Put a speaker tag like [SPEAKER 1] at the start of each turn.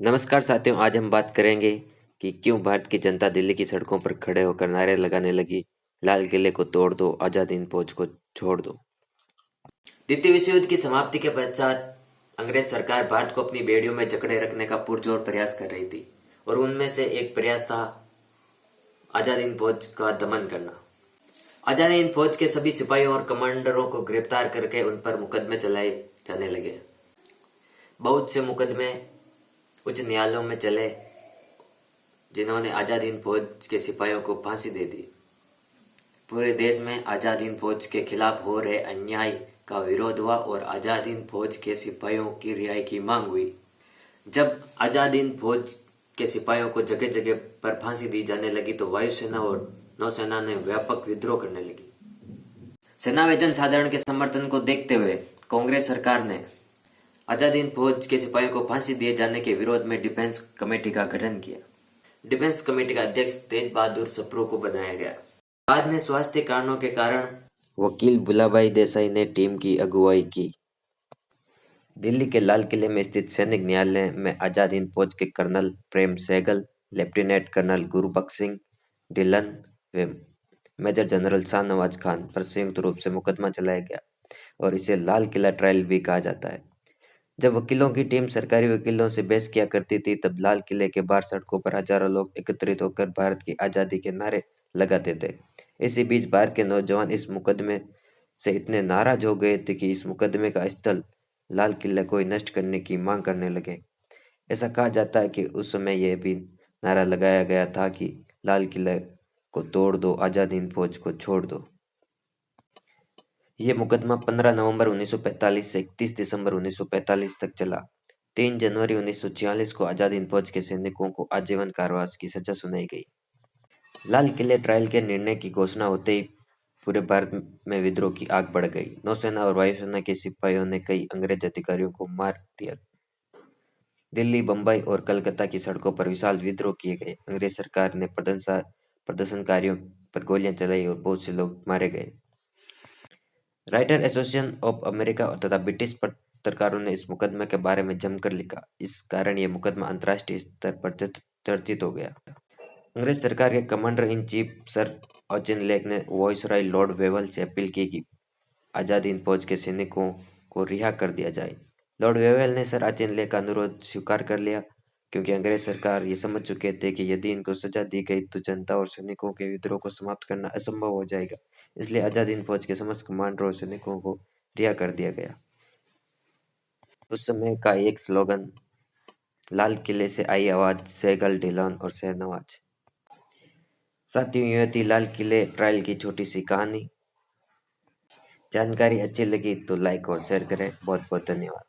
[SPEAKER 1] नमस्कार साथियों, आज हम बात करेंगे कि क्यों भारत की जनता दिल्ली की सड़कों पर खड़े होकर नारे लगाने लगी, लाल किले को तोड़ दो, आजाद हिंद फौज को छोड़ दो। द्वितीय विश्व युद्ध की समाप्ति के पश्चात अंग्रेज सरकार भारत को अपनी बेड़ियों में जकड़े रखने का पुरजोर प्रयास कर रही थी और उनमें से एक प्रयास था आजाद हिंद फौज का दमन करना। आजाद हिंद फौज के सभी सिपाहियों और कमांडरों को गिरफ्तार करके उन पर मुकदमे चलाए जाने लगे। बहुत से मुकदमे उच्च न्यायालयों में चले जिन्होंने आजाद हिंद फौज के सिपाहियों को फांसी दे दी। पूरे देश में आजाद हिंद फौज के खिलाफ हो रहे अन्याय का विरोध हुआ और आजाद हिंद फौज के सिपाहियों की रिहाई की मांग हुई। जब आजाद हिंद फौज के सिपाहियों को जगह जगह पर फांसी दी जाने लगी तो वायुसेना और नौसेना ने व्यापक विद्रोह करने लगी। सेना व जन साधारण के समर्थन को देखते हुए कांग्रेस सरकार ने आजाद हिंद फौज के सिपाहियों को फांसी दिए जाने के विरोध में डिफेंस कमेटी का गठन किया। डिफेंस कमेटी का अध्यक्ष तेज बहादुर सप्रू को बनाया गया। बाद में स्वास्थ्य कारणों के कारण वकील भुलाभाई देसाई ने टीम की अगुवाई की। दिल्ली के लाल किले में स्थित सैनिक न्यायालय में आजाद हिंद फौज के colonel Prem Sahgal, lieutenant colonel Gurbaksh Singh Dhillon व मेजर जनरल शाहनवाज खान पर संयुक्त रूप से मुकदमा चलाया गया और इसे लाल किला ट्रायल भी कहा जाता है। जब वकीलों की टीम सरकारी वकीलों से बहस किया करती थी, तब लाल किले के बाहर सड़कों पर हजारों लोग एकत्रित होकर भारत की आजादी के नारे लगाते थे। इसी बीच भारत के नौजवान इस मुकदमे से इतने नाराज हो गए थे कि इस मुकदमे का स्थल लाल किले को ही नष्ट करने की मांग करने लगे। ऐसा कहा जाता है कि उस समय यह भी नारा लगाया गया था कि लाल किले को तोड़ दो, आजाद हिंद फौज को छोड़ दो। ये मुकदमा 15 नवंबर 1945 से 31 दिसंबर 1945 तक चला। 3 जनवरी 1946 को आजाद हिंद फौज के सैनिकों को आजीवन कारावास की सजा सुनाई गई। लाल किले ट्रायल के निर्णय की घोषणा होते ही पूरे भारत में विद्रोह की आग बढ़ गई। नौसेना और वायुसेना के सिपाहियों ने कई अंग्रेज अधिकारियों को मार दिया। दिल्ली, बंबई और कलकत्ता की सड़कों पर विशाल विद्रोह किए गए। अंग्रेज सरकार ने प्रदर्शनकारियों पर गोलियां चलाई और बहुत से लोग मारे गए। राइटर एसोसिएशन ऑफ अमेरिका तथा ब्रिटिश पत्रकारों ने इस मुकदमे के बारे में जमकर लिखा। इस कारण यह मुकदमा अंतर्राष्ट्रीय स्तर पर चर्चित हो गया। अंग्रेज सरकार के commander in chief sir Auchinleck ने वायसराय लॉर्ड वेवल से अपील की कि आजाद हिंद फौज के सैनिकों को रिहा कर दिया जाए। लॉर्ड वेवल ने सर ऑचिन लेक का अनुरोध स्वीकार कर लिया, क्योंकि अंग्रेज सरकार ये समझ चुके थे कि यदि इनको सजा दी गई तो जनता और सैनिकों के विद्रोह को समाप्त करना असंभव हो जाएगा। इसलिए आजाद हिंद फौज के समस्त कमांडरों और सैनिकों को रिहा कर दिया गया। उस समय का एक स्लोगन, लाल किले से आई आवाज, सहगल, ढिल्लन और शाहनवाज। साथियों, यह थी लाल किले ट्रायल की छोटी सी कहानी। जानकारी अच्छी लगी तो लाइक और शेयर करें। बहुत बहुत धन्यवाद।